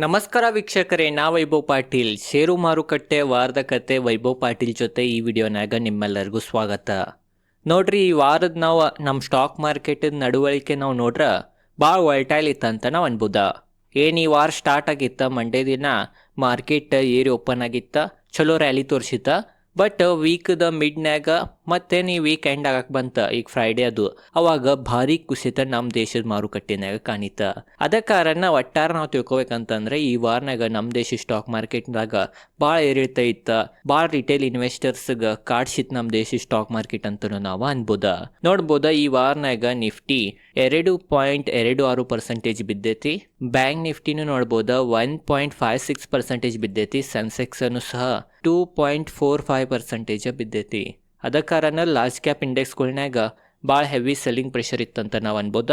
ನಮಸ್ಕಾರ ವೀಕ್ಷಕರೇ, ನಾ ವೈಭವ್ ಪಾಟೀಲ್. ಷೇರು ಮಾರುಕಟ್ಟೆ ವಾರದ ಕತೆ ವೈಭವ್ ಪಾಟೀಲ್ ಜೊತೆ ಈ ವಿಡಿಯೋನಾಗ ನಿಮ್ಮೆಲ್ಲರಿಗೂ ಸ್ವಾಗತ. ನೋಡ್ರಿ, ಈ ವಾರದ ನಾವು ನಮ್ಮ ಸ್ಟಾಕ್ ಮಾರ್ಕೆಟ್ ನಡವಳಿಕೆ ನಾವು ನೋಡ್ರ ಭಾಳ ವೈಟೈಲ್ ಇತ್ತಂತ ನಾವು ಅನ್ಬೋದ. ಏನು ಈ ವಾರ ಸ್ಟಾರ್ಟ್ ಆಗಿತ್ತ, ಮಂಡೇ ದಿನ ಮಾರ್ಕೆಟ್ ಏರಿ ಓಪನ್ ಆಗಿತ್ತ, ಚಲೋ ರ್ಯಾಲಿ ತೋರಿಸಿತ್ತ. ಬಟ್ ವೀಕ್ದ ಮಿಡ್ನ್ಯಾಗ ಮತ್ತೇನು ಈ ವೀಕ್ ಎಂಡ್ ಆಗಕ್ಕೆ ಬಂತ, ಈಗ ಫ್ರೈಡೇ ಅದು, ಅವಾಗ ಭಾರಿ ಕುಸಿತ ನಮ್ಮ ದೇಶದ ಮಾರುಕಟ್ಟೆನಾಗ ಕಾಣಿತ. ಅದ ಕಾರಣ ಒಟ್ಟಾರೆ ನಾವು ತಿಳ್ಕೊಬೇಕಂತಂದ್ರೆ ಈ ವಾರನಾಗ ನಮ್ಮ ದೇಶ ಸ್ಟಾಕ್ ಮಾರ್ಕೆಟ್ನಾಗ ಭಾಳ ಏರಿಳ್ತಾ ಇತ್ತ. ಭಾಳ ರಿಟೇಲ್ ಇನ್ವೆಸ್ಟರ್ಸ್ಗೆ ಕಾಡ್ಸಿತ್ ನಮ್ಮ ದೇಶ ಸ್ಟಾಕ್ ಮಾರ್ಕೆಟ್ ಅಂತಲೂ ನಾವು ಅನ್ಬೋದ. ನೋಡ್ಬೋದ, ಈ ವಾರನಾಗ ನಿಫ್ಟಿ 2.26% ಬಿದ್ದೈತಿ. ಬ್ಯಾಂಕ್ ನಿಫ್ಟಿನೂ ನೋಡ್ಬೋದ 1.56% ಬಿದ್ದೈತಿ. ಸೆನ್ಸೆಕ್ಸ್ ಅನ್ನು ಸಹ 2.45% ಬಿದ್ದೈತಿ. ಅದ ಕಾರಣ ಲಾರ್ಜ್ ಕ್ಯಾಪ್ ಇಂಡೆಕ್ಸ್ಗಳ್ನಾಗ ಭಾಳ ಹೆವಿ ಸೆಲ್ಲಿಂಗ್ ಪ್ರೆಷರ್ ಇತ್ತಂತ ನಾವು ಅನ್ಬೋದ.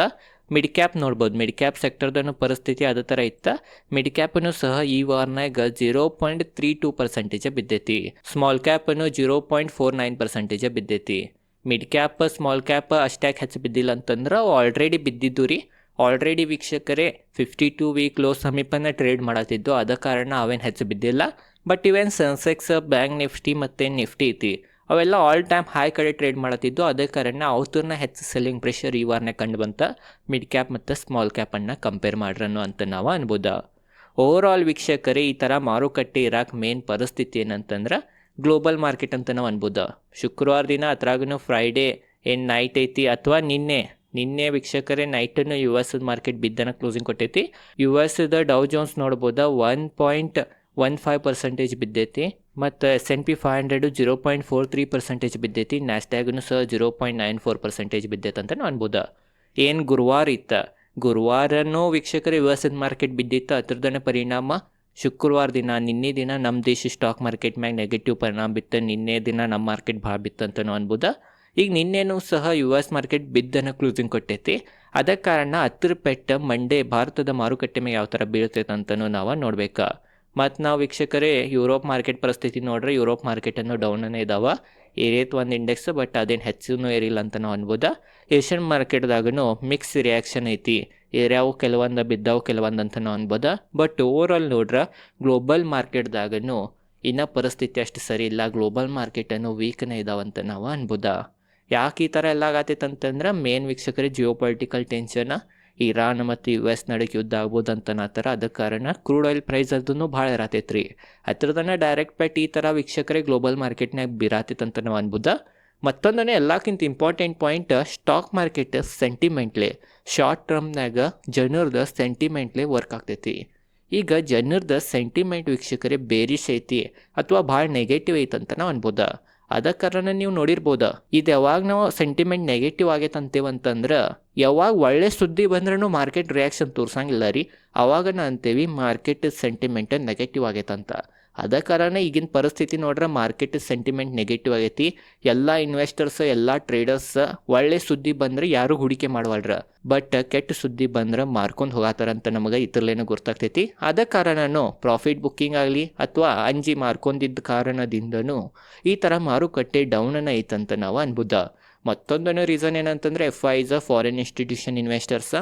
ಮಿಡ್ ಕ್ಯಾಪ್ ನೋಡ್ಬೋದು, ಮಿಡ್ ಕ್ಯಾಪ್ ಸೆಕ್ಟರ್ದನ್ನು ಪರಿಸ್ಥಿತಿ ಅದೇ ಥರ ಇತ್ತು. ಮಿಡ್ ಕ್ಯಾಪನ್ನು ಸಹ ಈ ವಾರನಾಗ 0.32% ಬಿದ್ದೈತಿ. ಸ್ಮಾಲ್ ಕ್ಯಾಪನ್ನು 0.49% ಬಿದ್ದೈತಿ. ಮಿಡ್ ಕ್ಯಾಪ್ ಸ್ಮಾಲ್ ಕ್ಯಾಪ್ ಅಷ್ಟ್ಯಾಕೆ ಹೆಚ್ಚು ಬಿದ್ದಿಲ್ಲ ಅಂತಂದ್ರೆ ಆಲ್ರೆಡಿ ಬಿದ್ದಿದ್ದು ರೀ. ಆಲ್ರೆಡಿ ವೀಕ್ಷಕರೇ 52 ವೀಕ್ ಲೋ ಸಮೀಪನ ಟ್ರೇಡ್ ಮಾಡತ್ತಿದ್ದು, ಅದ ಕಾರಣ ಅವೇನು ಹೆಚ್ಚು ಬಿದ್ದಿಲ್ಲ. ಬಟ್ ಇವೇನು ಸೆನ್ಸೆಕ್ಸ್, ಬ್ಯಾಂಕ್ ನಿಫ್ಟಿ ಮತ್ತು ನಿಫ್ಟಿ ಐತಿ, ಅವೆಲ್ಲ ಆಲ್ ಟೈಮ್ ಹೈ ಕಡೆ ಟ್ರೇಡ್ ಮಾಡತ್ತಿದ್ದು, ಅದೇ ಕಾರಣ ಅವ್ರನ್ನ ಹೆಚ್ಚು ಸೆಲ್ಲಿಂಗ್ ಪ್ರೆಷರ್ ಈ ವಾರನೇ ಕಂಡು ಬಂತ ಮಿಡ್ ಕ್ಯಾಪ್ ಮತ್ತು ಸ್ಮಾಲ್ ಕ್ಯಾಪನ್ನು ಕಂಪೇರ್ ಮಾಡ್ರನ್ನು ಅಂತ ನಾವು ಅನ್ಬೋದ. ಓವರ್ ಆಲ್ ವೀಕ್ಷಕರೇ, ಈ ಥರ ಮಾರುಕಟ್ಟೆ ಇರಾಕೆ ಮೇನ್ ಪರಿಸ್ಥಿತಿ ಏನಂತಂದ್ರೆ ಗ್ಲೋಬಲ್ ಮಾರ್ಕೆಟ್ ಅಂತ ನಾವು ಅನ್ಬೋದ. ಶುಕ್ರವಾರ ದಿನ ಅದ್ರಾಗೂ ಫ್ರೈಡೇ ಏನು ನೈಟ್ ಐತಿ, ಅಥವಾ ನಿನ್ನೆ ವೀಕ್ಷಕರೇ ನೈಟನ್ನು ಯು ಎಸ್ ಮಾರ್ಕೆಟ್ ಬಿದ್ದನ ಕ್ಲೋಸಿಂಗ್ ಕೊಟ್ಟೈತಿ. ಯು ಎಸ್ದ ಡೌ ಜೋನ್ಸ್ ನೋಡ್ಬೋದ 1.15% ಬಿದ್ದೈತಿ. ಮತ್ತು S&P 500 0.43% ಬಿದ್ದೈತಿ. ನ್ಯಾಸ್ಡ್ಯಾಗ್ನು ಸಹ 0.94% ಬಿದ್ದೈತೆ ಅಂತ ನಾವು ಅನ್ಬೋದ. ಏನು ಗುರುವಾರ ಇತ್ತ, ಗುರುವಾರನೂ ವೀಕ್ಷಕರೇ ಯು ಎಸ್ ಮಾರ್ಕೆಟ್ ಬಿದ್ದಿತ್ತು. ಅದ್ರದನೇ ಪರಿಣಾಮ ಶುಕ್ರವಾರ ದಿನ ನಿನ್ನೆ ದಿನ ನಮ್ಮ ದೇಶ ಸ್ಟಾಕ್ ಮಾರ್ಕೆಟ್ ಮ್ಯಾಗ ನೆಗೆಟಿವ್ ಪರಿಣಾಮ ಬಿತ್ತು. ನಿನ್ನೆ ದಿನ ನಮ್ಮ ಮಾರ್ಕೆಟ್ ಭಾಳ ಬಿತ್ತು ಅಂತ ನಾವು ಅನ್ಬೋದ. ಈಗ ನಿನ್ನೆನೂ ಸಹ ಯು ಎಸ್ ಮಾರ್ಕೆಟ್ ಬಿದ್ದನ್ನು ಕ್ಲೋಸಿಂಗ್ ಕೊಟ್ಟೈತಿ. ಅದ ಕಾರಣ 10 ಪೆಟ್ಟು ಮಂಡೇ ಭಾರತದ ಮಾರುಕಟ್ಟೆ ಮೇಲೆ ಯಾವ ಥರ ಬೀಳ್ತೈತೆ ಅಂತಲೂ ನಾವು ನೋಡ್ಬೇಕಾ. ಮತ್ತು ನಾವು ವೀಕ್ಷಕರೇ ಯುರೋಪ್ ಮಾರ್ಕೆಟ್ ಪರಿಸ್ಥಿತಿ ನೋಡ್ರೆ, ಯುರೋಪ್ ಮಾರ್ಕೆಟನ್ನು ಡೌನನೇ ಇದಾವೆ. ಏರಿಯತ್ ಒಂದು ಇಂಡೆಕ್ಸ್, ಬಟ್ ಅದೇನು ಹೆಚ್ಚೂ ಏರಿಲ್ಲ ಅಂತ ನಾವು ಅನ್ಬೋದ. ಏಷ್ಯನ್ ಮಾರ್ಕೆಟ್ದಾಗೂ ಮಿಕ್ಸ್ ರಿಯಾಕ್ಷನ್ ಐತಿ. ಏರ್ಯಾವು ಕೆಲವೊಂದು ಬಿದ್ದಾವು, ಕೆಲವೊಂದು ಅಂತ ನಾವು ಅನ್ಬೋದ. ಬಟ್ ಓವರ್ ಆಲ್ ನೋಡ್ರೆ ಗ್ಲೋಬಲ್ ಮಾರ್ಕೆಟ್ದಾಗೂ ಇನ್ನೂ ಪರಿಸ್ಥಿತಿ ಅಷ್ಟು ಸರಿ ಇಲ್ಲ. ಗ್ಲೋಬಲ್ ಮಾರ್ಕೆಟನ್ನು ವೀಕ್ನೇ ಇದಾವಂತ ನಾವು ಅನ್ಬೋದ. ಯಾಕೆ ಈ ಥರ ಎಲ್ಲ ಆಗತ್ತೈತೆ ಅಂತಂದ್ರೆ ಮೇನ್ ವೀಕ್ಷಕರೇ ಜಿಯೋ ಪೊಲಿಟಿಕಲ್ ಟೆನ್ಷನ್, ಇರಾನ್ ಮತ್ತು ಯು ಎಸ್ ನಡುವೆ ಯುದ್ಧ ಆಗ್ಬೋದು ಅಂತ ಅನ್ನತ್ತಾರ. ಅದ ಕಾರಣ ಕ್ರೂಡ್ ಆಯಿಲ್ ಪ್ರೈಸ್ ಅದನ್ನು ಭಾಳ ಇರತೈತೆ ರೀ. ಹತ್ರದನ್ನ ಡೈರೆಕ್ಟ್ ಪೆಟ್ ಈ ಥರ ವೀಕ್ಷಕರೇ ಗ್ಲೋಬಲ್ ಮಾರ್ಕೆಟ್ನಾಗ ಬಿರಾತೈತೆ ಅಂತ ನಾವು ಅನ್ಬೋದ. ಮತ್ತೊಂದನೇ ಎಲ್ಲಕ್ಕಿಂತ ಇಂಪಾರ್ಟೆಂಟ್ ಪಾಯಿಂಟ್, ಸ್ಟಾಕ್ ಮಾರ್ಕೆಟ್ ಸೆಂಟಿಮೆಂಟ್ಲಿ ಶಾರ್ಟ್ ಟರ್ಮ್ನಾಗ ಜನರದ ಸೆಂಟಿಮೆಂಟ್ಲಿ ವರ್ಕ್ ಆಗ್ತೈತಿ. ಈಗ ಜನರದ ಸೆಂಟಿಮೆಂಟ್ ವೀಕ್ಷಕರೇ ಬೇರಿಶ್ ಐತಿ ಅಥವಾ ಭಾಳ ನೆಗೆಟಿವ್ ಐತೆ ಅಂತ ನಾವು ಅನ್ಬೋದ. ಅದ ಕಾರಣ ನೀವು ನೋಡಿರ್ಬೋದ, ಇದು ಯಾವಾಗ ನಾವು ಸೆಂಟಿಮೆಂಟ್ ನೆಗೆಟಿವ್ ಆಗೈತೆ ಅಂತೇವಂತಂದ್ರೆ, ಯಾವಾಗ ಒಳ್ಳೆ ಸುದ್ದಿ ಬಂದ್ರೂ ಮಾರ್ಕೆಟ್ ರಿಯಾಕ್ಷನ್ ತೋರ್ಸಂಗಿಲ್ಲ ರೀ. ಅವಾಗ ಅಂತೇವಿ ಮಾರ್ಕೆಟ್ ಸೆಂಟಿಮೆಂಟ್ ನೆಗೆಟಿವ್ ಆಗೈತಂತ. ಅದ ಕಾರಣ ಈಗಿನ ಪರಿಸ್ಥಿತಿ ನೋಡ್ರೆ ಮಾರ್ಕೆಟ್ ಸೆಂಟಿಮೆಂಟ್ ನೆಗೆಟಿವ್ ಆಗೈತಿ. ಎಲ್ಲ ಇನ್ವೆಸ್ಟರ್ಸ್, ಎಲ್ಲ ಟ್ರೇಡರ್ಸ್ ಒಳ್ಳೆ ಸುದ್ದಿ ಬಂದರೆ ಯಾರು ಹೂಡಿಕೆ ಮಾಡವಲ್ರ, ಬಟ್ ಕೆಟ್ಟ ಸುದ್ದಿ ಬಂದ್ರೆ ಮಾರ್ಕೊಂಡು ಹೋಗತ್ತಾರಂತ ನಮಗೆ ಇದ್ರಲ್ಲೇನೋ ಗೊತ್ತಾಗ್ತೈತಿ. ಅದ ಕಾರಣನೂ ಪ್ರಾಫಿಟ್ ಬುಕ್ಕಿಂಗ್ ಆಗಲಿ ಅಥವಾ ಅಂಜಿ ಮಾರ್ಕೊಂಡಿದ್ದ ಕಾರಣದಿಂದನೂ ಈ ಥರ ಮಾರುಕಟ್ಟೆ ಡೌನನ್ನು ಐತಂತ ನಾವು ಅನ್ಬೋದ. ಮತ್ತೊಂದನ್ನು ರೀಸನ್ ಏನಂತಂದರೆ FIs, ಫಾರಿನ್ ಇನ್ಸ್ಟಿಟ್ಯೂಷನ್ ಇನ್ವೆಸ್ಟರ್ಸ್,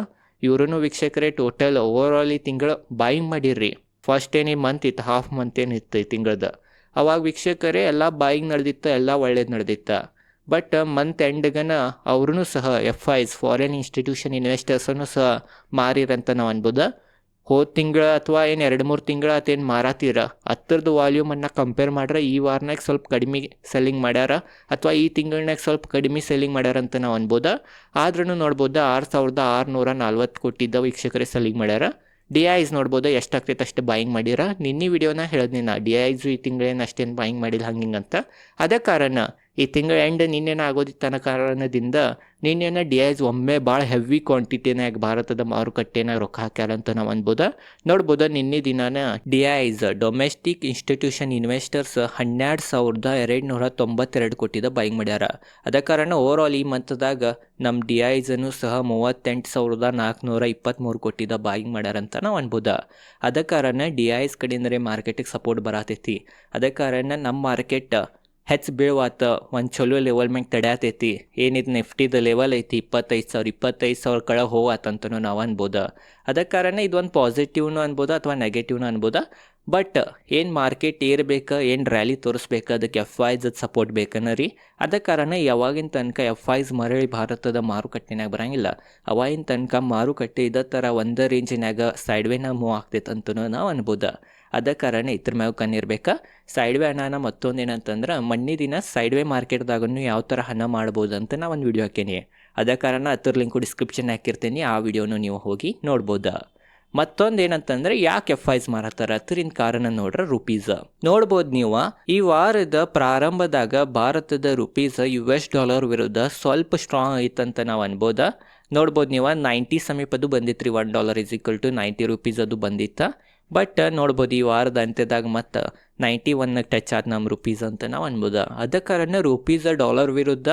ಇವ್ರೂ ವೀಕ್ಷಕರೇ ಟೋಟಲ್ ಓವರ್ ಆಲ್ ಈ ತಿಂಗಳು ಬಾಯಿಂಗ್ ಮಾಡಿರ್ರಿ. ಫಸ್ಟ್ ಏನು ಈ ಮಂತ್ ಇತ್ತು, ಹಾಫ್ ಮಂತ್ ಏನಿತ್ತು ಈ ತಿಂಗಳದ, ಅವಾಗ ವೀಕ್ಷಕರೇ ಎಲ್ಲ ಬಾಯಿಂಗ್ ನಡೆದಿತ್ತು, ಎಲ್ಲ ಒಳ್ಳೇದು ನಡೆದಿತ್ತು. ಬಟ್ ಮಂತ್ ಎಂಡ್ಗನ ಅವ್ರೂ ಸಹ FIs, ಫಾರಿನ್ ಇನ್ಸ್ಟಿಟ್ಯೂಷನ್ ಇನ್ವೆಸ್ಟರ್ಸನ್ನು ಸಹ ಮಾರಿರಂತ ನಾವು ಅನ್ಬೋದ. ಹೋದ ತಿಂಗಳ ಅಥವಾ ಏನು 2-3 ತಿಂಗಳ ಅತೇನು ಮಾರಾತೀರ, ಹತ್ತಿರದ ವಾಲ್ಯೂಮನ್ನು ಕಂಪೇರ್ ಮಾಡ್ರೆ ಈ ವಾರನಾಗ ಸ್ವಲ್ಪ ಕಡಿಮೆ ಸೆಲ್ಲಿಂಗ್ ಮಾಡ್ಯಾರ, ಅಥವಾ ಈ ತಿಂಗಳನಾಗ ಸ್ವಲ್ಪ ಕಡಿಮೆ ಸೆಲ್ಲಿಂಗ್ ಮಾಡ್ಯಾರ ಅಂತ ನಾವು ಅನ್ಬೋದ. ಆದ್ರೂ ನೋಡ್ಬೋದ 6,640 ಕೋಟಿದ್ದ ವೀಕ್ಷಕರೇ ಸೆಲ್ಲಿಂಗ್ ಮಾಡ್ಯಾರ. DIs ನೋಡ್ಬೋದು ಎಷ್ಟಾಗ್ತೈತೆ ಅಷ್ಟು ಬಾಯಿಂಗ್ ಮಾಡಿರ. ನಿನ್ನೆ ವಿಡಿಯೋನ ಹೇಳಿದ್ನಿ ನಾ, DIs ಈ ತಿಂಗಳೇನು ಅಷ್ಟೇನು ಬಾಯಿಂಗ್ ಮಾಡಿಲ್ಲ ಹಂಗಿಂಗಂತ. ಅದೇ ಕಾರಣ ಈ ತಿಂಗಳ ಎಂಡ್ ನಿನ್ನೆನ ಆಗೋದಿತ್ತು ಅನ್ನೋ ಕಾರಣದಿಂದ ನಿನ್ನೆನ DIs ಒಮ್ಮೆ ಭಾಳ ಹೆವಿ ಕ್ವಾಂಟಿಟಿನಾಗ ಭಾರತದ ಮಾರುಕಟ್ಟೆನಾಗ ರೊಕ್ಕ ಹಾಕ್ಯಾರ ಅಂತ ನಾವು ಅನ್ಬೋದ. ನೋಡ್ಬೋದ ನಿನ್ನೆ ದಿನಾನ DIs ಡೊಮೆಸ್ಟಿಕ್ ಇನ್ಸ್ಟಿಟ್ಯೂಷನ್ ಇನ್ವೆಸ್ಟರ್ಸ್ 12,292 ಕೋಟಿದ ಬಾಯಿಂಗ್ ಮಾಡ್ಯಾರ. ಅದ ಕಾರಣ ಓವರ್ ಆಲ್ ಈ ಮಂತ್ದಾಗ ನಮ್ಮ DIs ಅನ್ನು ಸಹ 38,423 ಕೋಟಿದ ಬಾಯಿಂಗ್ ಮಾಡ್ಯಾರಂತ ನಾವು ಅನ್ಬೋದ. ಅದ ಕಾರಣ DIs ಕಡೆಯಿಂದಲೇ ಮಾರ್ಕೆಟಿಗೆ ಸಪೋರ್ಟ್ ಬರತೈತಿ. ಅದ ಕಾರಣ ನಮ್ಮ ಮಾರ್ಕೆಟ್ ಹೆಚ್ಚು ಬೀಳುವಾತ ಒಂದು ಚಲೋ ಲೆವೆಲ್ ಮ್ಯಾಗ ತಡ್ಯಾತೈತಿ. ಏನಿದು ನೆಫ್ಟಿದ ಲೆವೆಲ್ ಐತಿ 25,000 ಕಡೆ ಹೋಗಾತಂತನೂ ನಾವು ಅನ್ಬೋದು. ಅದ ಕಾರಣ ಇದೊಂದು ಪಾಸಿಟಿವ್ನು ಅನ್ಬೋದು ಅಥವಾ ನೆಗೆಟಿವ್ನು ಅನ್ಬೋದು. ಬಟ್ ಏನು ಮಾರ್ಕೆಟ್ ಏರ್ಬೇಕು, ಏನು ರ್ಯಾಲಿ ತೋರಿಸ್ಬೇಕು, ಅದಕ್ಕೆ FIs ಸಪೋರ್ಟ್ ಬೇಕನ್ನ ರೀ. ಅದ ಕಾರಣ ಯಾವಾಗಿನ ತನಕ FIs ಮರಳಿ ಭಾರತದ ಮಾರುಕಟ್ಟೆನಾಗ ಬರಂಗಿಲ್ಲ, ಅವಾಗಿನ ತನಕ ಮಾರುಕಟ್ಟೆ ಇದೇ ಥರ ಒಂದು ರೇಂಜಿನಾಗ ಸೈಡ್ವೇನ ಮೂವ್ ಆಗ್ತೈತೆ ಅಂತನೂ ನಾವು ಅನ್ಬೋದು. ಅದ ಕಾರಣ ಇದ್ರ ಮ್ಯಾಗ ಕಣ್ಣಿರ್ಬೇಕಾ. ಸೈಡ್ವೇ ಹಣನ ಮತ್ತೊಂದು ಏನಂತಂದ್ರೆ ಮಣ್ಣಿ ದಿನ ಸೈಡ್ವೇ ಮಾರ್ಕೆಟ್ದಾಗೂ ಯಾವ ಥರ ಹಣ ಮಾಡ್ಬೋದು ಅಂತ ನಾ ಒಂದು ವಿಡಿಯೋ ಹಾಕೇನಿ. ಅದ ಕಾರಣ ಅದ್ರ ಲಿಂಕು ಡಿಸ್ಕ್ರಿಪ್ಷನ್ ಹಾಕಿರ್ತೀನಿ, ಆ ವಿಡಿಯೋನು ನೀವು ಹೋಗಿ ನೋಡ್ಬೋದು. ಮತ್ತೊಂದು ಏನಂತಂದ್ರೆ ಯಾಕೆ FIs ಮಾರತ್ತಾರ ಅದರಿಂದ ಕಾರಣ ನೋಡ್ರೆ ರುಪೀಸ್ ನೋಡ್ಬೋದು ನೀವು. ಈ ವಾರದ ಪ್ರಾರಂಭದಾಗ ಭಾರತದ ರುಪೀಸ್ $US ವಿರುದ್ಧ ಸ್ವಲ್ಪ ಸ್ಟ್ರಾಂಗ್ ಐತಂತ ನಾವು ಅನ್ಬೋದ. ನೋಡ್ಬೋದು ನೀವು 90 ಸಮೀಪದು ಬಂದಿತ್ತು ರೀ. $1 = 90 ರೂಪೀಸ್ ಅದು ಬಂದಿತ್ತ. ಬಟ್ ನೋಡ್ಬೋದು ಈ ವಾರದ ಅಂತ್ಯದಾಗ ಮತ್ತು 91 ಟಚ್ ಆದ ನಮ್ಮ ರುಪೀಸ್ ಅಂತ ನಾವು ಅನ್ಬೋದು. ಅದ ಕಾರಣ ರುಪೀಸ್ ಡಾಲರ್ ವಿರುದ್ಧ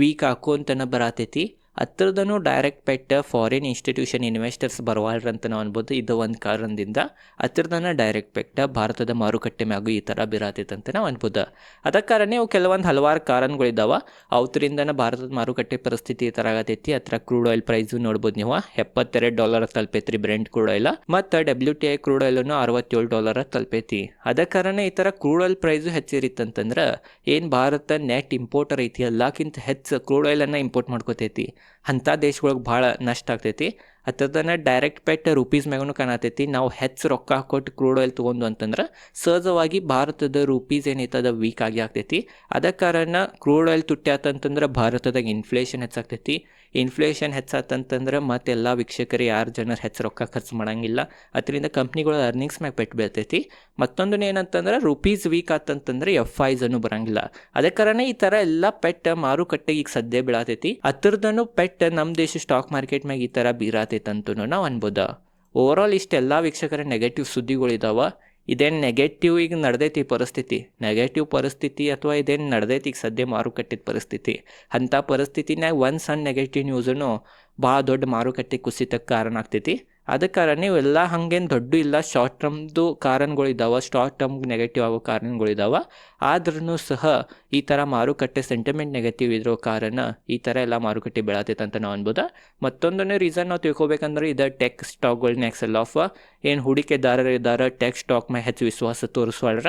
ವೀಕ್ ಹಾಕೋಂತನ ಬರತೈತಿ. ಹತ್ರದೂ direct pet foreign institution investors ಬರವಾಳ್ರಂತ ನಾವು ಅನ್ಬೋದು. ಇದು ಒಂದು ಕಾರಣದಿಂದ ಹತ್ರದನ ಡೈರೆಕ್ಟ್ ಪೆಟ್ ಭಾರತದ ಮಾರುಕಟ್ಟೆ ಮ್ಯಾಗೂ ಈ ಥರ ಬಿರಾತೈತೆ ಅಂತ ನಾವು ಅನ್ಬೋದು. ಅದ ಕಾರಣ ಇವು ಕೆಲವೊಂದು ಹಲವಾರು ಕಾರಣಗಳಿದ್ದಾವೆ. ಅವತ್ತರಿಂದನೇ ಭಾರತದ ಮಾರುಕಟ್ಟೆ ಪರಿಸ್ಥಿತಿ ಈ ಥರ ಆಗತೈತಿ. ಹತ್ರ ಕ್ರೂಡ್ ಆಯಿಲ್ ಪ್ರೈಸು ನೋಡ್ಬೋದು ನೀವು $72 ತಲುಪೈತ್ರಿ ಬ್ರೆಂಟ್ ಕ್ರೂಡ್ ಆಯಿಲ್. ಮತ್ತು WTI ಕ್ರೂಡ್ ಆಯಿಲನ್ನು $67 ತಲುಪೈತಿ. ಅದ ಕಾರಣ ಈ ಥರ ಕ್ರೂಡ್ ಆಯಿಲ್ ಪ್ರೈಸು ಹೆಚ್ಚಿರಿತ್ತಂತಂದ್ರೆ ಏನು ಭಾರತ ನೆಟ್ ಇಂಪೋರ್ಟರ್ ಐತಿ, ಎಲ್ಲಕ್ಕಿಂತ ಹೆಚ್ಚು ಕ್ರೂಡ್ ಆಯಿಲನ್ನು ಇಂಪೋರ್ಟ್ ಮಾಡ್ಕೋತೈತಿ. ಅಂಥ ದೇಶಗಳಿಗೆ ಭಾಳ ನಷ್ಟ ಆಗ್ತೈತಿ. ಹತ್ತದನ್ನ ಡೈರೆಕ್ಟ್ ಪೆಟ್ ರುಪೀಸ್ ಮ್ಯಾಗೂ ಕಾಣತೈತಿ. ನಾವು ಹೆಚ್ಚು ರೊಕ್ಕ ಕೊಟ್ಟು ಕ್ರೂಡ್ ಆಯಿಲ್ ತೊಗೊಂಡು ಅಂತಂದ್ರೆ ಸಹಜವಾಗಿ ಭಾರತದ ರುಪೀಸ್ ಏನೈತದ ವೀಕ್ ಆಗಿ ಆಗ್ತೈತಿ. ಅದ ಕಾರಣ ಕ್ರೂಡ್ ಆಯಿಲ್ ತುಟ್ಟ್ಯಾತಂತಂದ್ರೆ ಭಾರತದಾಗ ಇನ್ಫ್ಲೇಷನ್ ಹೆಚ್ಚಾಗ್ತೈತಿ. ಇನ್ಫ್ಲೇಷನ್ ಹೆಚ್ಚಾತಂತಂದ್ರೆ ಮತ್ತೆಲ್ಲ ವೀಕ್ಷಕರು ಯಾರು ಜನರು ಹೆಚ್ಚು ರೊಕ್ಕ ಖರ್ಚು ಮಾಡೋಂಗಿಲ್ಲ. ಅದರಿಂದ ಕಂಪ್ನಿಗಳ ಅರ್ನಿಂಗ್ಸ್ ಮ್ಯಾಗ ಪೆಟ್ಟು ಬೀಳ್ತೈತಿ. ಮತ್ತೊಂದು ಏನಂತಂದ್ರೆ ರುಪೀಸ್ ವೀಕ್ ಆತಂತಂದ್ರೆ FIs ಬರಂಗಿಲ್ಲ. ಅದೇ ಕಾರಣ ಈ ಥರ ಎಲ್ಲ ಪೆಟ್ ಮಾರುಕಟ್ಟೆಗೆ ಈಗ ಸದ್ಯ ಬೀಳತೈತಿ. ಹತ್ರದನು ಪೆಟ್ ನಮ್ಮ ದೇಶ ಸ್ಟಾಕ್ ಮಾರ್ಕೆಟ್ ಮ್ಯಾಗ ಈ ಥರ ಬೀರಾತೈತಂತೂ ನಾವು ಅನ್ಬೋದು. ಓವರಾಲ್ ಇಷ್ಟೆಲ್ಲ ವೀಕ್ಷಕರ ನೆಗೆಟಿವ್ ಸುದ್ದಿಗಳಿದಾವೆ. ಇದೇನು ನೆಗೆಟಿವ್ ಈಗ ನಡೆದೈತಿ ಪರಿಸ್ಥಿತಿ, ನೆಗೆಟಿವ್ ಪರಿಸ್ಥಿತಿ ಅಥವಾ ಇದೇನು ನಡೆದೈತಿ ಈಗ ಸದ್ಯ ಮಾರುಕಟ್ಟೆ ಪರಿಸ್ಥಿತಿ. ಅಂಥ ಪರಿಸ್ಥಿತಿನಾಗ ಒಂದು ಸಣ್ಣ ನೆಗೆಟಿವ್ ನ್ಯೂಸನ್ನು ಭಾಳ ದೊಡ್ಡ ಮಾರುಕಟ್ಟೆ ಕುಸಿತಕ್ಕೆ ಕಾರಣ ಆಗ್ತೈತಿ. ಅದ ಕಾರಣ ಇವೆಲ್ಲ ಹಾಗೇನು ದೊಡ್ಡ ಇಲ್ಲ, ಶಾರ್ಟ್ ಟರ್ಮ್ದು ಕಾರಣಗಳಿದ್ದಾವೆ, ಶಾರ್ಟ್ ಟರ್ಮ್ ನೆಗೆಟಿವ್ ಆಗೋ ಕಾರಣಗಳಿದ್ದಾವೆ. ಆದ್ರೂ ಸಹ ಈ ಥರ ಮಾರುಕಟ್ಟೆ ಸೆಂಟಿಮೆಂಟ್ ನೆಗೆಟಿವ್ ಇರೋ ಕಾರಣ ಈ ಥರ ಎಲ್ಲ ಮಾರುಕಟ್ಟೆ ಬೆಳತೈತೆ ಅಂತ ನಾವು ಅನ್ಬೋದು. ಮತ್ತೊಂದನೇ ರೀಸನ್ ನಾವು ತಿಳ್ಕೊಬೇಕಂದ್ರೆ ಇದು ಟೆಕ್ ಸ್ಟಾಕ್ಗಳನ್ನ ಎಕ್ಸೆಲ್ ಆಫ್ ಏನು ಹೂಡಿಕೆದಾರರು ಇದ್ದಾರೆ ಟೆಕ್ ಸ್ಟಾಕ್ ಮೇಲೆ ಹೆಚ್ಚು ವಿಶ್ವಾಸ ತೋರಿಸ್ವಾಳ್ರ.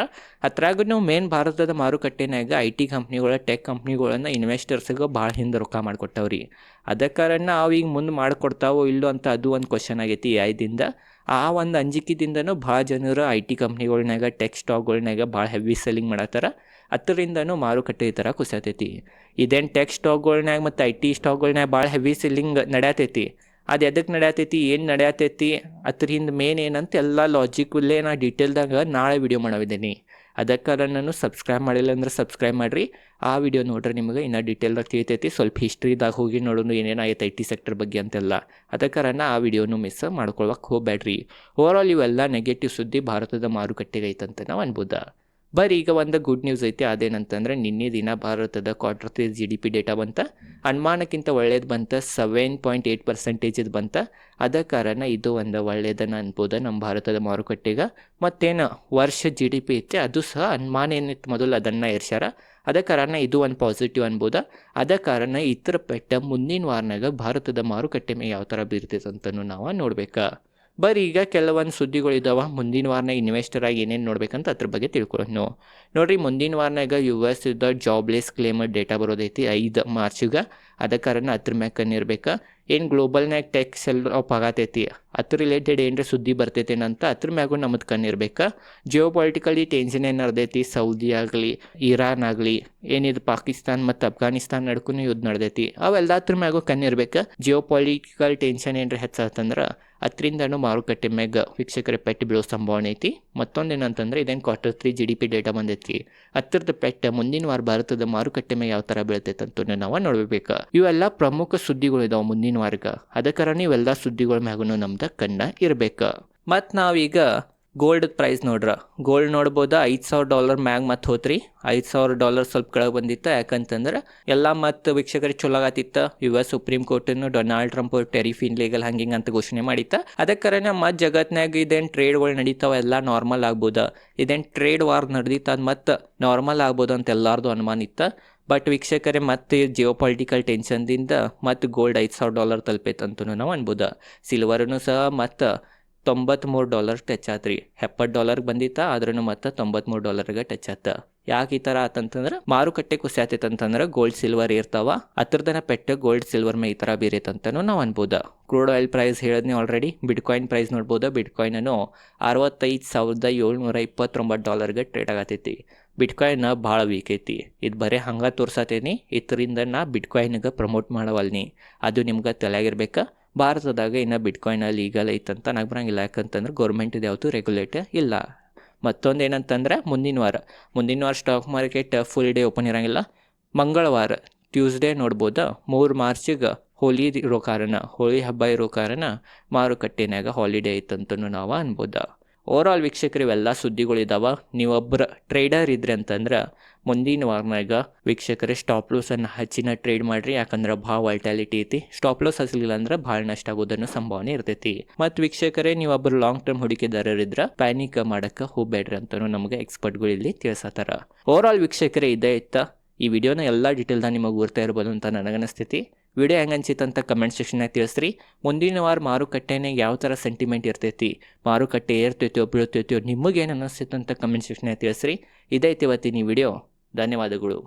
ಅದ್ರಾಗೂ ಮೇನ್ ಭಾರತದ ಮಾರುಕಟ್ಟೆನಾಗ IT ಕಂಪ್ನಿಗಳ ಟೆಕ್ ಕಂಪ್ನಿಗಳನ್ನ ಇನ್ವೆಸ್ಟರ್ಸ್ಗೆ ಭಾಳ ಹಿಂದೆ ರೊಕ್ಕ ಮಾಡಿಕೊಟ್ಟವ್ರಿ. ಅದ ಕಾರಣ ಅವು ಈಗ ಮುಂದೆ ಮಾಡಿಕೊಡ್ತಾವೋ ಇಲ್ಲೋ ಅಂತ ಅದು ಒಂದು ಕ್ವಶನ್ ಆಗೈತಿ AI ಆ ಒಂದು ಅಂಜಿಕೆದಿಂದನೂ ಭಾಳ ಜನರು IT ಕಂಪ್ನಿಗಳ್ನಾಗ ಟೆಕ್ ಸ್ಟಾಕ್ಗಳ್ನಾಗ ಭಾಳ ಹೆವಿ ಸೆಲ್ಲಿಂಗ್ ಮಾಡತ್ತಾರ. ಅದರಿಂದನೂ ಮಾರುಕಟ್ಟೆ ಈ ಥರ ಕುಸಿತೈತಿ. ಇದೇನು ಟೆಕ್ ಸ್ಟಾಕ್ಗಳ್ನಾಗ ಮತ್ತು IT ಸ್ಟಾಕ್ಗಳ್ನಾಗ ಭಾಳ ಹೆವಿ ಸೆಲ್ಲಿಂಗ್ ನಡೆಯತೈತಿ. ಅದು ಎದಕ್ಕೆ ನಡೆಯತೈತಿ, ಏನು ನಡೆಯತೈತಿ, ಅದ್ರ ಹಿಂದೆ ಮೇನ್ ಏನಂತ ಎಲ್ಲ ಲಾಜಿಕಲ್ಲೇ ನಾ ಡೀಟೇಲ್ದಾಗ ನಾಳೆ ವಿಡಿಯೋ ಮಾಡಿದ್ದೀನಿ. ಅದಕ್ಕೆ ನಾನು ಸಬ್ಸ್ಕ್ರೈಬ್ ಮಾಡಿಲ್ಲ ಅಂದ್ರೆ ಸಬ್ಸ್ಕ್ರೈಬ್ ಮಾಡಿರಿ. ಆ ವಿಡಿಯೋ ನೋಡ್ರಿ ನಿಮಗೆ ಇನ್ನೂ ಡೀಟೇಲ್ದಾಗ ತಿಳಿತೈತಿ. ಸ್ವಲ್ಪ ಹಿಸ್ಟ್ರಿದಾಗ ಹೋಗಿ ನೋಡೋಣ ಏನೇನಾಗೈತೆ IT ಸೆಕ್ಟರ್ ಬಗ್ಗೆ ಅಂತೆಲ್ಲ. ಅದಕ್ಕೆ ಆ ವಿಡಿಯೋನು ಮಿಸ್ ಮಾಡ್ಕೊಳಕ್ಕೆ ಹೋಗ್ಬೇಡ್ರಿ. ಓವರಾಲ್ ಇವೆಲ್ಲ ನೆಗೆಟಿವ್ ಸುದ್ದಿ ಭಾರತದ ಮಾರುಕಟ್ಟೆಗೆ ಐತಂತ ನಾವು ಅನ್ಬೋದು. ಬರೀ ಈಗ ಒಂದು ಗುಡ್ ನ್ಯೂಸ್ ಐತಿ. ಅದೇನಂತಂದ್ರೆ ನಿನ್ನೆ ದಿನ ಭಾರತದ Q3 GDP ಡೇಟಾ ಬಂತ. ಅನುಮಾನಕ್ಕಿಂತ ಒಳ್ಳೇದು ಬಂತ, 7.8% ಬಂತ. ಅದ ಕಾರಣ ಇದು ಒಂದು ಒಳ್ಳೇದನ್ನ ಅನ್ಬೋದು ನಮ್ಮ ಭಾರತದ ಮಾರುಕಟ್ಟೆಗೆ. ಮತ್ತೇನು ವರ್ಷ GDP ಐತೆ ಅದು ಸಹ ಅನುಮಾನ ಏನಿತ್ತು ಮೊದಲು ಅದನ್ನು ಏರ್ಸ್ಯಾರ. ಅದ ಕಾರಣ ಇದು ಒಂದು ಪಾಸಿಟಿವ್ ಅನ್ಬೋದು. ಅದ ಕಾರಣ ಇತರ ಪೆಟ್ಟ ಮುಂದಿನ ವಾರನಾಗ ಭಾರತದ ಮಾರುಕಟ್ಟೆ ಮೇಲೆ ಯಾವ ಥರ ಬೀರ್ತೈತೆ ಅಂತಲೂ ನಾವು ನೋಡ್ಬೇಕಾ. ಬರೀ ಈಗ ಕೆಲವೊಂದು ಸುದ್ದಿಗಳಿದ್ದಾವೆ. ಮುಂದಿನ ವಾರನಾಗ ಇನ್ವೆಸ್ಟರ್ ಆಗಿ ಏನೇನು ನೋಡ್ಬೇಕಂತ ಅದ್ರ ಬಗ್ಗೆ ತಿಳ್ಕೊಳ್ಳೋಣ. ನೋಡಿರಿ, ಮುಂದಿನ ವಾರನಾಗ US ಜಾಬ್ಲೆಸ್ ಕ್ಲೇಮರ್ ಡೇಟಾ ಬರೋದೈತಿ 5 ಮಾರ್ಚಿಗೆ. ಅದ ಕಾರಣ ಅದ್ರ ಮ್ಯಾಗ ಕಣ್ಣಿರ್ಬೇಕು. ಏನು ಗ್ಲೋಬಲ್ನಾಗ ಟೆಕ್ ಸೆಲ್ ಆಫ್ ಆಗತೈತಿ ಅದ್ರ ರಿಲೇಟೆಡ್ ಏನರ ಸುದ್ದಿ ಬರ್ತೈತೇನಂತ ಅದ್ರ ಮ್ಯಾಗೂ ನಮ್ಮದು ಕಣ್ಣಿರ್ಬೇಕು. ಜಿಯೋ ಪೊಲಿಟಿಕಲಿ ಟೆನ್ಷನ್ ಏನು ನಡೆದೈತಿ, ಸೌದಿ ಆಗಲಿ ಇರಾನ್ ಆಗಲಿ ಏನಿದು ಪಾಕಿಸ್ತಾನ್ ಮತ್ತು ಅಫ್ಘಾನಿಸ್ತಾನ್ ನಡ್ಕೂ ಯುದ್ಧ ನಡೆದೈತಿ, ಅವೆಲ್ಲದ್ರ ಮ್ಯಾಗೂ ಕಣ್ಣಿರ್ಬೇಕು. ಜಿಯೋ ಪೊಲಿಟಿಕಲ್ ಟೆನ್ಷನ್ ಏನರ ಹೆಚ್ಚಾತಂದ್ರೆ ಅದರಿಂದನೂ ಮಾರುಕಟ್ಟೆ ಮ್ಯಾಗ ವೀಕ್ಷಕರ ಪೆಟ್ಟು ಬೀಳೋ ಸಂಭಾವನೆ ಐತಿ. ಮತ್ತೊಂದು ಏನಂತಂದ್ರೆ ಇದೇನು Q3 GDP ಡೇಟಾ ಬಂದೈತಿ, ಹತ್ತಿರದ ಪೆಟ್ಟು ಮುಂದಿನ ವಾರ ಭಾರತದ ಮಾರುಕಟ್ಟೆ ಮೇಲೆ ಯಾವ ಥರ ಬೀಳ್ತೈತೆ ಅಂತ ನಾವು ನೋಡ್ಬೇಕು. ಇವೆಲ್ಲ ಪ್ರಮುಖ ಸುದ್ದಿಗಳಿದಾವೆ ಮುಂದಿನ ವಾರಕ್ಕೆ. ಅದ ಕಾರಣ ಇವೆಲ್ಲ ಸುದ್ದಿಗಳ ಮ್ಯಾಗೂ ನಮ್ದು ಕಣ್ಣ ಇರಬೇಕು. ಮತ್ತು ನಾವೀಗ ಗೋಲ್ಡ್ ಪ್ರೈಸ್ ನೋಡ್ರ, ಗೋಲ್ಡ್ ನೋಡ್ಬೋದ $5,000 ಮ್ಯಾಗ ಮತ್ತೆ ಹೋತ್ರಿ. $5,000 ಸ್ವಲ್ಪ ಕೆಳಗೆ ಬಂದಿತ್ತು. ಯಾಕಂತಂದ್ರೆ ಎಲ್ಲ ಮತ್ತು ವೀಕ್ಷಕರಿಗೆ ಚಲೋ ಆಗತ್ತಿತ್ತು. US ಸುಪ್ರೀಂ ಕೋರ್ಟನ್ನು ಡೊನಾಲ್ಡ್ ಟ್ರಂಪ್ ಟೆರಿಫ್ ಇನ್ಲೀಗಲ್ ಹಂಗಿಂಗ್ ಅಂತ ಘೋಷಣೆ ಮಾಡಿತ್ತ. ಅದಕ್ಕರನ ಮತ್ತು ಜಗತ್ನಾಗ ಇದೇನು ಟ್ರೇಡ್ಗಳು ನಡೀತಾವ ಎಲ್ಲ ನಾರ್ಮಲ್ ಆಗ್ಬೋದ, ಇದೇನು ಟ್ರೇಡ್ ವಾರ್ ನಡೆದಿತ್ತು ಅದು ಮತ್ತೆ ನಾರ್ಮಲ್ ಆಗ್ಬೋದು ಅಂತ ಎಲ್ಲಾರ್ದು ಅನುಮಾನ ಇತ್ತು. ಬಟ್ ವೀಕ್ಷಕರೇ ಮತ್ತೆ ಜಿಯೋ ಪೊಲಿಟಿಕಲ್ ಟೆನ್ಷನ್ದಿಂದ ಮತ್ತು ಗೋಲ್ಡ್ $5,000 ತಲುಪೈತಂತೂ ನಾವು ಅನ್ಬೋದು. ಸಿಲ್ವರ್ನು ಸಹ ಮತ್ತು $93 ಟಚ್ ಆತ್ರಿ. $70 ಬಂದಿತ್ತ, ಆದ್ರೂ ಮತ್ತೆ $93ಗೆ ಟಚ್ ಆತ. ಯಾಕೆ ಈ ಥರ ಆತಂತಂದ್ರೆ ಮಾರುಕಟ್ಟೆ ಕುಸಿಯಾತೈತಂತಂದ್ರೆ ಗೋಲ್ಡ್ ಸಿಲ್ವರ್ ಇರ್ತಾವ, ಹತ್ರದನ ಪೆಟ್ಟು ಗೋಲ್ಡ್ ಸಿಲ್ವರ್ ಮೇ ಈ ಥರ ಬೇರೆತಂತನೂ ನಾವು ಅನ್ಬೋದು. ಕ್ರೂಡ್ ಆಯಿಲ್ ಪ್ರೈಸ್ ಹೇಳಿದ್ನಿ ಆಲ್ರೆಡಿ. ಬಿಟ್ಕಾಯಿನ್ ಪ್ರೈಸ್ ನೋಡ್ಬೋದು. ಬಿಟ್ಕಾಯಿನನ್ನು $65,729ಗೆ ಟ್ರೇಡ್ ಆಗತೈತಿ. ಬಿಟ್ಕಾಯಿನ್ ಭಾಳ ವೀಕ್ ಐತಿ. ಇದು ಬರೀ ಹಂಗೆ ತೋರ್ಸತ್ತೇನಿ, ಇದರಿಂದ ನಾ ಬಿಟ್ಕಾಯಿನ್ಗೆ ಪ್ರಮೋಟ್ ಮಾಡವಲ್ನಿ. ಅದು ನಿಮ್ಗೆ ತಲೆಯಾಗಿರ್ಬೇಕಾ. ಭಾರತದಾಗ ಇನ್ನು ಬಿಟ್ಕಾಯಿನ್ ಲೀಗಲ್ ಐತಂತ ನನಗೆ ಬರಂಗಿಲ್ಲ. ಯಾಕಂತಂದ್ರೆ ಗೌರ್ಮೆಂಟಿದು ಯಾವತ್ತೂ ರೆಗ್ಯುಲೇಟ್ ಇಲ್ಲ. ಮತ್ತೊಂದು ಏನಂತಂದ್ರೆ ಮುಂದಿನ ವಾರ stock market full day open ಇರೋಂಗಿಲ್ಲ. ಮಂಗಳವಾರ ಟ್ಯೂಸ್ಡೇ ನೋಡ್ಬೋದು. 3 ಮಾರ್ಚಿಗೆ ಹೋಳಿ ಇರೋ ಕಾರಣ, ಹೋಳಿ ಹಬ್ಬ ಇರೋ ಕಾರಣ ಮಾರುಕಟ್ಟೆನಾಗ ಹಾಲಿಡೇ ಐತಂತನೂ ನಾವು ಅನ್ಬೋದು. ಓವರಾಲ್ ವೀಕ್ಷಕರು ಇವೆಲ್ಲ ಸುದ್ದಿಗಳಿದಾವೆ. ನೀವೊಬ್ಬರು ಟ್ರೇಡರ್ ಇದ್ರಿ ಅಂತಂದ್ರೆ ಮುಂದಿನ ವಾರನಾಗ ವೀಕ್ಷಕರೇ ಸ್ಟಾಪ್ ಲಾಸನ್ನು ಹಚ್ಚಿನ ಟ್ರೇಡ್ ಮಾಡಿರಿ. ಯಾಕಂದ್ರೆ ಭಾಳ ವಾಲ್ಟಾಲಿಟಿ ಐತಿ. ಸ್ಟಾಪ್ ಲಾಸ್ ಹಚ್ಚಲಿಲ್ಲ ಅಂದ್ರೆ ಭಾಳ ನಷ್ಟ ಆಗೋದನ್ನು ಸಂಭಾವನೆ ಇರ್ತೈತಿ. ಮತ್ತು ವೀಕ್ಷಕರೇ ನೀವೊಬ್ಬರು ಲಾಂಗ್ ಟರ್ಮ್ ಹೂಡಿಕೆದಾರರಿದ್ರೆ ಪ್ಯಾನಿಕ್ ಮಾಡೋಕ್ಕೆ ಹೋಗಬೇಡ್ರಿ ಅಂತಲೂ ನಮಗೆ ಎಕ್ಸ್ಪರ್ಟ್ಗಳು ಇಲ್ಲಿ ತಿಳಿಸತ್ತಾರ. ಓವರಾಲ್ ವೀಕ್ಷಕರೇ ಇದೇ ಇತ್ತ. ಈ ವಿಡಿಯೋನ ಎಲ್ಲ ಡೀಟೇಲ್ದಾಗ ನಿಮಗೆ ಗುರ್ತಾ ಇರ್ಬೋದು ಅಂತ ನನಗನ್ನಿಸ್ತೈತಿ. ವಿಡಿಯೋ ಹೆಂಗೆ ಅನ್ಸಿತ್ತಂತ ಕಮೆಂಟ್ ಸೆಕ್ಷನ್ನಾಗ ತಿಳಿಸ್ರಿ. ಮುಂದಿನ ವಾರ ಮಾರುಕಟ್ಟೆನೇ ಯಾವ ಥರ ಸೆಂಟಿಮೆಂಟ್ ಇರ್ತೈತಿ, ಮಾರುಕಟ್ಟೆ ಏರ್ತೈತೋ ಬೀಳ್ತೈತೋ ನಿಮಗೇನು ಅನ್ನಿಸ್ತೈತೆ ಅಂತ ಕಮೆಂಟ್ ಸೆಕ್ಷನ್ನಾಗ ತಿಳಿಸ್ರಿ. ಇದೈತಿ ಇವತ್ತಿನ ಈ ವಿಡಿಯೋ. ಧನ್ಯವಾದಗಳು.